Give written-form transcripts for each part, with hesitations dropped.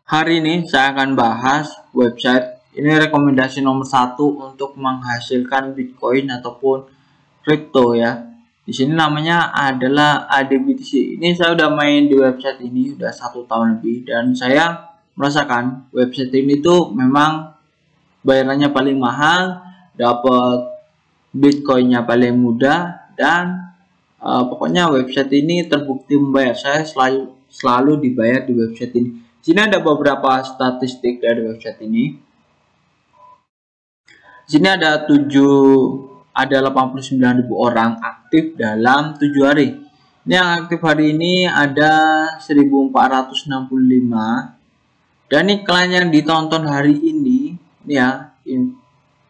Hari ini saya akan bahas website ini rekomendasi nomor satu untuk menghasilkan Bitcoin ataupun kripto ya. Di sini namanya adalah ADBTC. Ini saya udah main di website ini udah 1 tahun lebih dan saya merasakan website ini tuh memang bayarannya paling mahal, dapat Bitcoinnya paling mudah dan pokoknya website ini terbukti membayar. Saya selalu dibayar di website ini. Sini ada beberapa statistik dari website ini. Sini ada 89.000 orang aktif dalam 7 hari. Ini yang aktif hari ini ada 1465 dan iklan yang ditonton hari ini ya,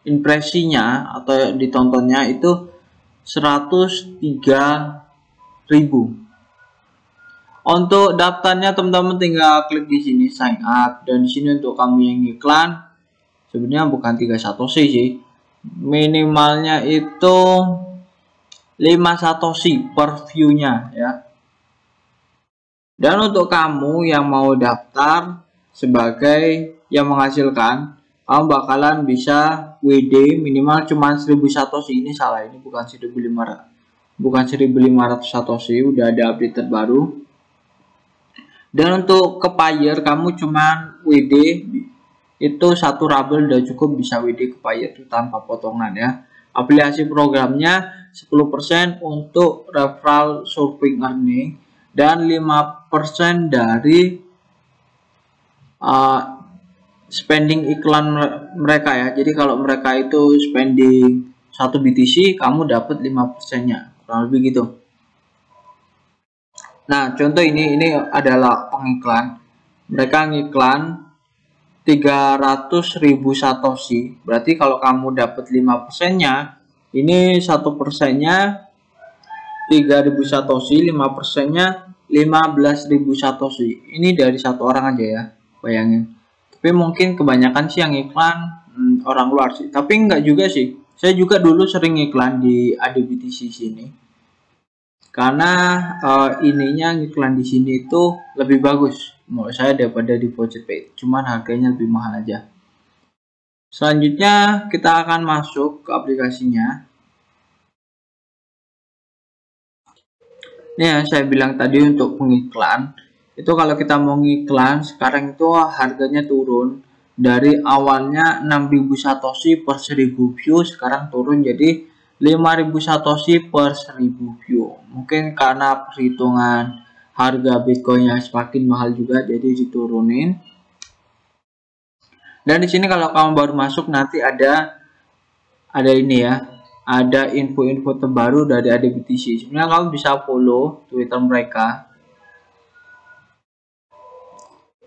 impresinya atau ditontonnya itu 103.000. Untuk daftarnya teman-teman tinggal klik di sini sign up, dan di sini untuk kamu yang iklan sebenarnya bukan 3 satoshi sih. Minimalnya itu 5 satoshi per view-nya ya. Dan untuk kamu yang mau daftar sebagai yang menghasilkan, kamu bakalan bisa WD minimal cuma 1000 satoshi. Ini salah, ini bukan 1500 satoshi, udah ada update terbaru. Dan untuk ke Payer kamu cuma WD itu 1 rubble udah cukup, bisa WD ke Payer itu tanpa potongan ya. Aplikasi programnya 10% untuk referral shopping earning dan 5% dari spending iklan mereka ya. Jadi kalau mereka itu spending 1 BTC, kamu dapat 5%-nya, kurang lebih gitu. Nah, contoh ini adalah pengiklan. Mereka ngiklan 300.000 satoshi. Berarti kalau kamu dapat 5%-nya, ini 1%-nya 3.000 satoshi, 5%-nya 15.000 satoshi. Ini dari satu orang aja ya, bayangin. Tapi mungkin kebanyakan sih yang iklan orang luar sih. Tapi enggak juga sih. Saya juga dulu sering iklan di ADBTC sini. Karena ininya iklan di sini itu lebih bagus menurut saya daripada di Pocetpay. Cuman harganya lebih mahal aja. Selanjutnya kita akan masuk ke aplikasinya. Ini yang saya bilang tadi untuk pengiklan. Itu kalau kita mau ngiklan sekarang itu harganya turun. Dari awalnya 6.000 satoshi per 1000 view, sekarang turun jadi 5.000 satoshi per 1000 view. Mungkin karena perhitungan harga Bitcoinnya semakin mahal juga, jadi diturunin. Dan di sini kalau kamu baru masuk nanti ada ini ya, ada info-info terbaru dari ADBTC. Sebenarnya kamu bisa follow Twitter mereka.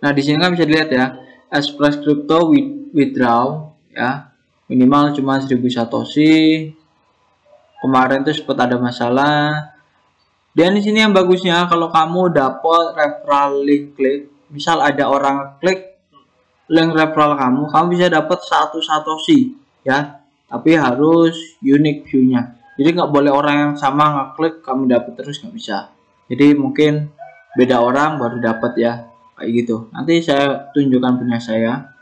Nah, di sini kan bisa dilihat ya, Express Crypto withdraw ya, minimal cuma 1000 satoshi. Kemarin tuh sempat ada masalah. Dan di sini yang bagusnya kalau kamu dapat referral link klik, misal ada orang klik link referral kamu bisa dapat 1 satoshi ya. Tapi harus unique view-nya. Jadi nggak boleh orang yang sama ngeklik kamu dapat terus, nggak bisa. Jadi mungkin beda orang baru dapat ya, kayak gitu. Nanti saya tunjukkan punya saya.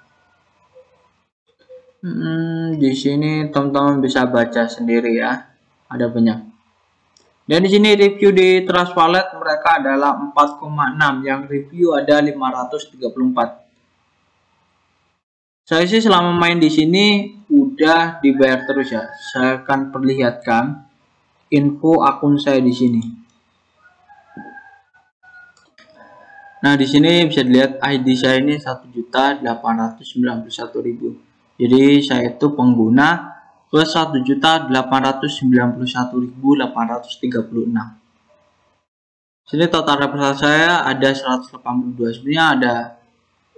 Di sini teman-teman bisa baca sendiri ya. Ada banyak. Dan di sini review di Trust Wallet mereka adalah 4,6, yang review ada 534. Saya sih selama main di sini udah dibayar terus ya. Saya akan perlihatkan info akun saya di sini. Nah, di sini bisa dilihat ID saya ini 1.891.000. Jadi saya itu pengguna ke 1.891.836. Sini total referral saya ada 182. Sebenarnya ada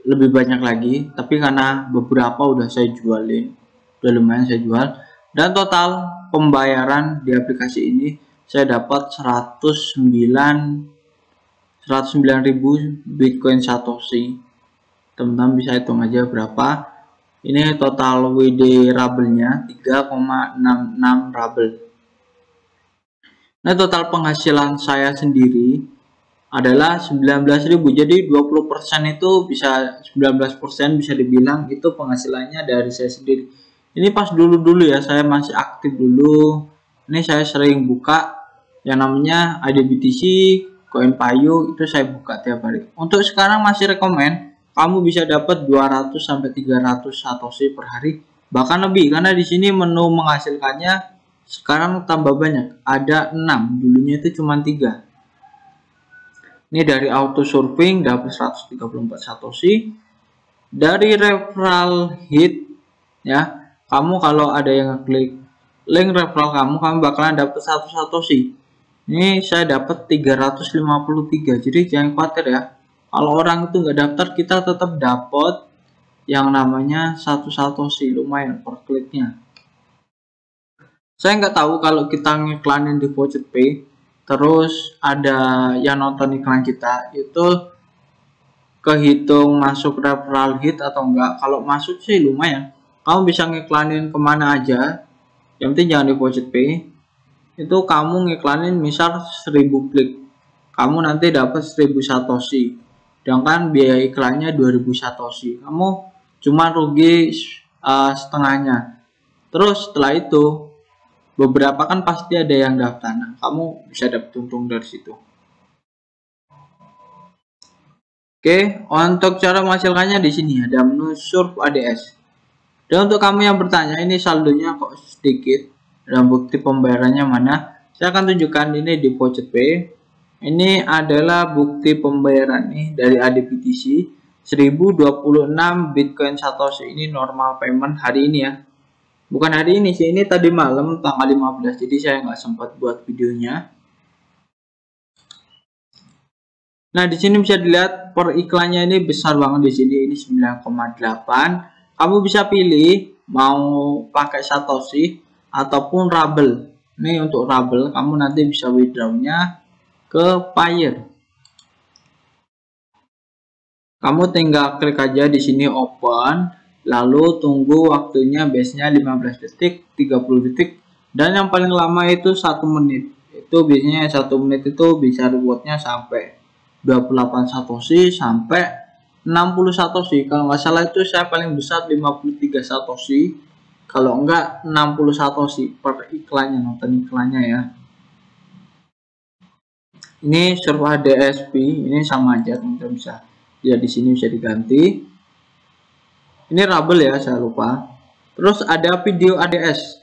lebih banyak lagi, tapi karena beberapa udah saya jualin, udah lumayan saya jual. Dan total pembayaran di aplikasi ini saya dapat 109.000 Bitcoin Satoshi. Teman-teman bisa hitung aja berapa. Ini total WD rubble-nya 3,66 rubble. Nah, total penghasilan saya sendiri adalah 19.000. Jadi 20% itu bisa 19% bisa dibilang itu penghasilannya dari saya sendiri. Ini pas dulu-dulu ya, saya masih aktif dulu. Ini saya sering buka yang namanya IDBTC, CoinPayo, itu saya buka tiap hari. Untuk sekarang masih rekomend kamu bisa dapat 200 sampai 300 satoshi per hari, bahkan lebih, karena di sini menu menghasilkannya sekarang tambah banyak, ada 6, dulunya itu cuma 3. Ini dari auto surfing dapat 134 satoshi, dari referral hit ya, kamu kalau ada yang klik link referral kamu bakalan dapat 1 satoshi. Ini saya dapat 353, jadi jangan khawatir ya, kalau orang itu nggak daftar kita tetap dapat yang namanya 1 satoshi, lumayan per kliknya. Saya nggak tahu kalau kita ngiklanin di Voucher Pay terus ada yang nonton iklan kita itu kehitung masuk referral hit atau enggak. Kalau masuk sih lumayan, kamu bisa ngiklanin kemana aja, yang penting jangan di Voucher Pay. Itu kamu ngiklanin misal 1000 klik, kamu nanti dapat 1000 satoshi, sedangkan biaya iklannya 2000 satoshi, kamu cuma rugi setengahnya. Terus setelah itu beberapa kan pasti ada yang daftar, nah, kamu bisa dapat untung dari situ. Oke, untuk cara menghasilkannya di sini ada menu surf ADS. Dan untuk kamu yang bertanya ini saldonya kok sedikit dan bukti pembayarannya mana, saya akan tunjukkan ini di Voucher Pay. Ini adalah bukti pembayaran nih dari IDBTC 1026 Bitcoin Satoshi. Ini normal payment hari ini ya. Bukan hari ini sih, ini tadi malam tanggal 15, jadi saya nggak sempat buat videonya. Nah, di sini bisa dilihat per iklannya ini besar banget di sini, ini 9,8. Kamu bisa pilih mau pakai satoshi ataupun Rubble. Ini untuk Rubble, kamu nanti bisa withdraw-nya ke Payer. Kamu tinggal klik aja di sini open, lalu tunggu waktunya, biasanya 15 detik, 30 detik, dan yang paling lama itu 1 menit. Itu biasanya 1 menit itu bisa rewardnya sampai 28 satoshi sampai 60 satoshi. Kalau nggak salah itu saya paling besar 53 satoshi, kalau enggak 60 satoshi per iklannya, nonton iklannya ya. Ini surf ADSP, ini sama aja, teman-teman bisa ya, di sini bisa diganti. Ini Rubble ya, saya lupa. Terus ada video ADS.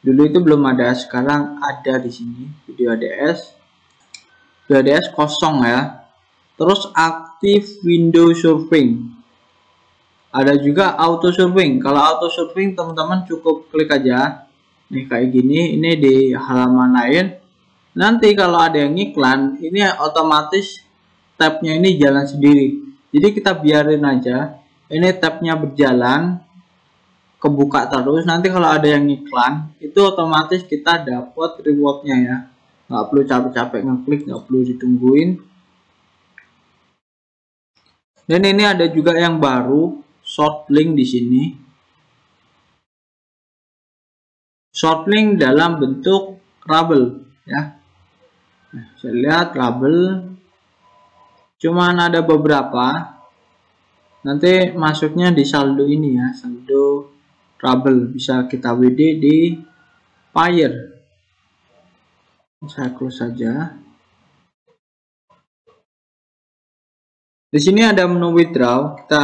Dulu itu belum ada, sekarang ada di sini video ADS. Video ADS kosong ya. Terus aktif window surfing. Ada juga auto surfing. Kalau auto surfing teman-teman cukup klik aja. Nih kayak gini, ini di halaman lain. Nanti kalau ada yang iklan, ini otomatis tabnya ini jalan sendiri. Jadi kita biarin aja. Ini tabnya berjalan, kebuka terus. Nanti kalau ada yang iklan, itu otomatis kita dapat rewardnya ya. Nggak perlu capek-capek ngeklik, nggak perlu ditungguin. Dan ini ada juga yang baru, short link di sini. Short link dalam bentuk Rubble ya. Nah, saya lihat Rubble, cuman ada beberapa. Nanti masuknya di saldo ini ya, saldo Rubble, bisa kita WD di Payer. Saya close saja. Di sini ada menu withdraw, kita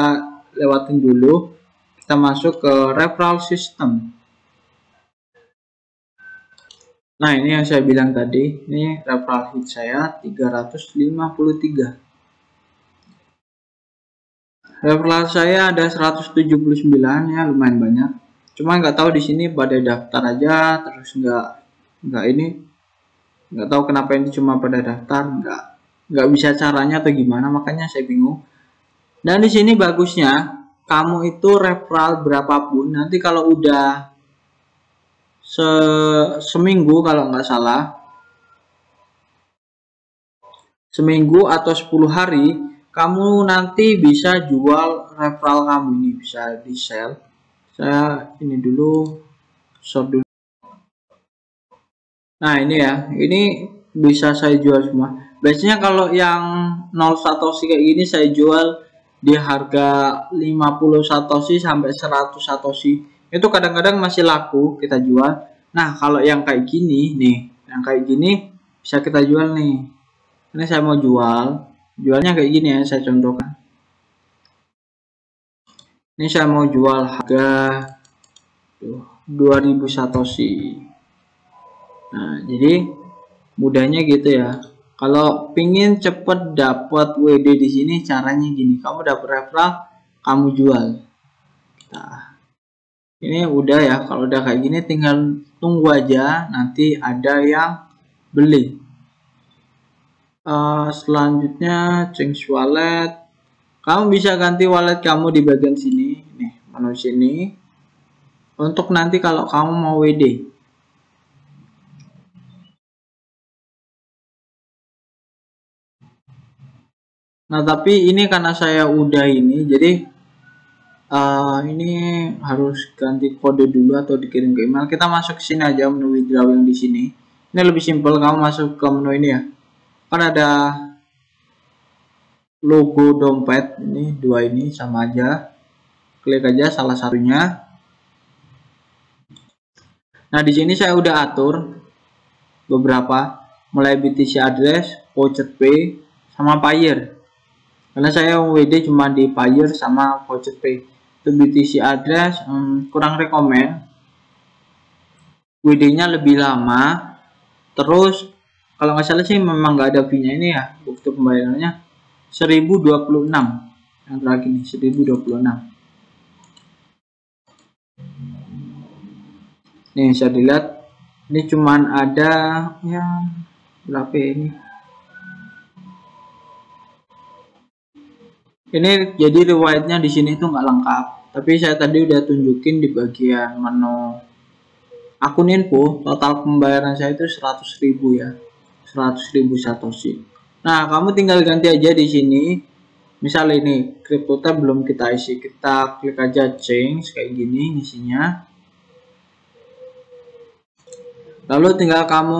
lewatin dulu. Kita masuk ke referral system. Nah, ini yang saya bilang tadi, ini referral hit saya 353. Referral saya ada 179 ya, lumayan banyak. Cuma nggak tahu di sini pada daftar aja, terus nggak ini, nggak tahu kenapa ini cuma pada daftar, nggak bisa caranya atau gimana, makanya saya bingung. Dan di sini bagusnya kamu itu referral berapapun, nanti kalau udah seminggu, kalau nggak salah seminggu atau 10 hari, kamu nanti bisa jual referral kamu ini, bisa di sell. Saya ini dulu short dulu. Nah, ini ya, ini bisa saya jual semua. Biasanya kalau yang 0 satoshi kayak gini saya jual di harga 50 satoshi sampai 100 satoshi. Itu kadang-kadang masih laku kita jual. Nah, kalau yang kayak gini nih, yang kayak gini bisa kita jual nih. Ini saya mau jual. Jualnya kayak gini ya, saya contohkan. Ini saya mau jual harga 2000 satoshi. Nah, jadi mudahnya gitu ya. Kalau pingin cepet dapat WD di sini caranya gini, kamu dapat referral, kamu jual. Nah, ini udah ya, kalau udah kayak gini tinggal tunggu aja nanti ada yang beli. Selanjutnya change wallet, kamu bisa ganti wallet kamu di bagian sini nih, menu sini untuk nanti kalau kamu mau WD. Nah, tapi ini karena saya udah ini, jadi ini harus ganti kode dulu atau dikirim ke email. Kita masuk ke sini aja, menu withdraw yang di sini. Ini lebih simpel, kamu masuk ke menu ini ya. Kan ada logo dompet, ini dua ini sama aja. Klik aja salah satunya. Nah, di sini saya udah atur beberapa, mulai BTC address, voucher pay, sama Payeer. Karena saya WD cuma di Payeer sama voucher pay. Itu BTC address kurang rekomend, WD-nya lebih lama. Terus kalau nggak salah sih memang nggak ada fee-nya ini ya, bukti pembayarannya 1026 yang terakhir ini 1026. Nih bisa dilihat ini cuman ada ya berapa ini. Ini jadi riwayatnya di sini tuh nggak lengkap, tapi saya tadi udah tunjukin di bagian menu akun info. Total pembayaran saya itu 100.000 ya, 100.000 satoshi. Nah, kamu tinggal ganti aja di sini. Misal ini crypto tab belum kita isi, kita klik aja change kayak gini isinya. Lalu tinggal kamu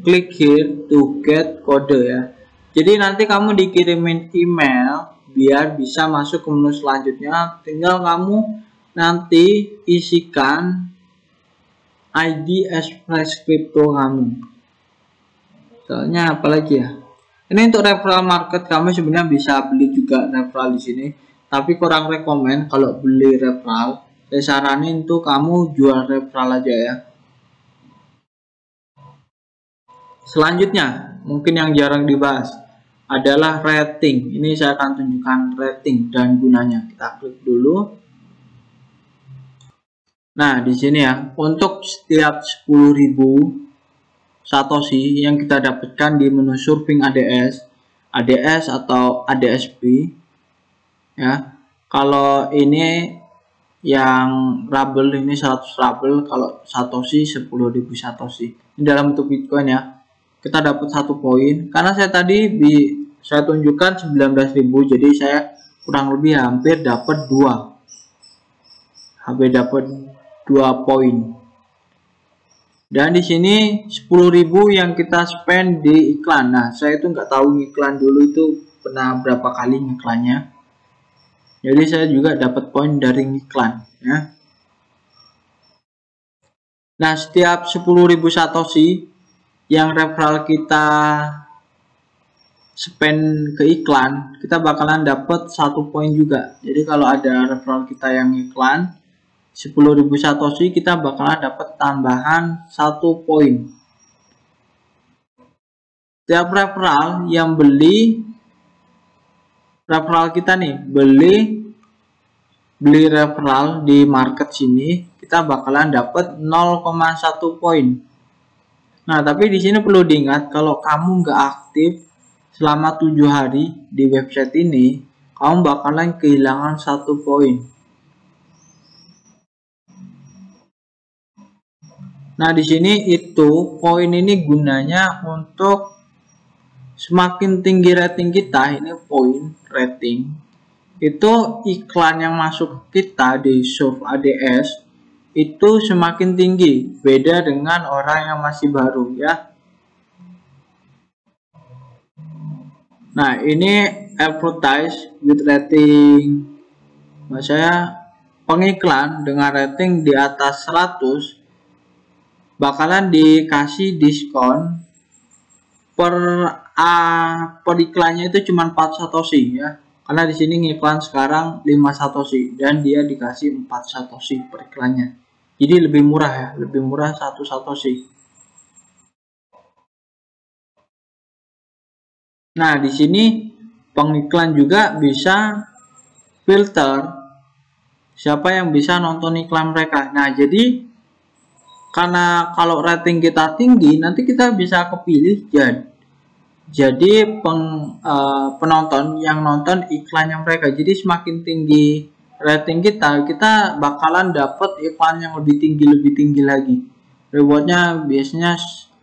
klik here to get kode ya. Jadi nanti kamu dikirimin email biar bisa masuk ke menu selanjutnya. Tinggal kamu nanti isikan ID Express Crypto kamu. Soalnya apalagi ya? Ini untuk referral market, kamu sebenarnya bisa beli juga referral di sini. Tapi kurang rekomend kalau beli referral. Saya saranin tuh kamu jual referral aja ya. Selanjutnya, mungkin yang jarang dibahas adalah rating. Ini saya akan tunjukkan rating dan gunanya. Kita klik dulu. Nah, di sini ya, untuk setiap 10.000 satoshi yang kita dapatkan di menu surfing ADS atau ADSP ya. Kalau ini yang rubble ini 100 rubble, kalau satoshi 10.000 satoshi. Ini dalam bentuk Bitcoin ya. Kita dapat 1 poin. Karena saya tadi saya tunjukkan 19.000, jadi saya kurang lebih hampir dapat 2. Hampir dapat 2 poin. Dan di sini 10.000 yang kita spend di iklan. Nah, saya itu nggak tahu iklan dulu itu pernah berapa kali iklannya. Jadi saya juga dapat poin dari iklan ya. Nah, setiap 10.000 satoshi yang referral kita spend ke iklan, kita bakalan dapat 1 poin juga. Jadi kalau ada referral kita yang iklan 10.000 satoshi, kita bakalan dapat tambahan 1 poin. Tiap referral yang beli referral kita nih, beli referral di market sini, kita bakalan dapat 0,1 poin. Nah, tapi di sini perlu diingat, kalau kamu nggak aktif selama 7 hari di website ini, kamu bakalan kehilangan 1 poin. Nah, di sini itu poin ini gunanya untuk semakin tinggi rating kita, ini poin rating, itu iklan yang masuk kita di Surf ADS itu semakin tinggi, beda dengan orang yang masih baru ya. Nah, ini advertise with rating. Maksudnya pengiklan dengan rating di atas 100 bakalan dikasih diskon per iklannya itu cuma 4 satoshi ya. Karena di sini ngiklan sekarang 5 satoshi dan dia dikasih 4 satoshi per iklannya. Jadi lebih murah ya, lebih murah 1 satoshi. Nah, di sini pengiklan juga bisa filter siapa yang bisa nonton iklan mereka. Nah, jadi karena kalau rating kita tinggi, nanti kita bisa kepilih jadi penonton yang nonton iklannya mereka. Jadi semakin tinggi rating kita bakalan dapat iklan yang lebih tinggi lagi. Rewardnya biasanya 10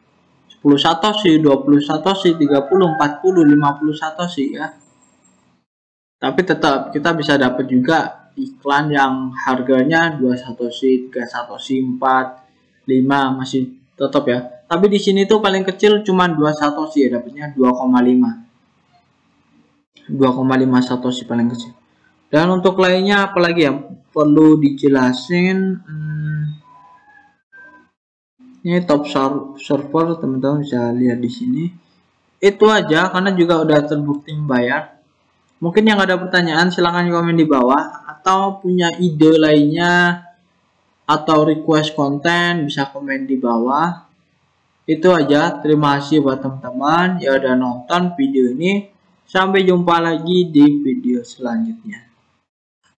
satoshi, 20 satoshi, 30, 40, 50 satoshi ya. Tapi tetap kita bisa dapat juga iklan yang harganya 2 satoshi, 3 satoshi, 4, 5 masih tetap ya. Tapi di sini tuh paling kecil cuma 2 satoshi ya, dapatnya 2,5. 2,5 satoshi paling kecil. Dan untuk lainnya apalagi yang perlu dijelasin? Ini top server, teman-teman bisa lihat di sini. Itu aja karena juga udah terbukti membayar. Mungkin yang ada pertanyaan silahkan komen di bawah, atau punya ide lainnya atau request konten bisa komen di bawah. Itu aja, terima kasih buat teman-teman yang udah nonton video ini. Sampai jumpa lagi di video selanjutnya.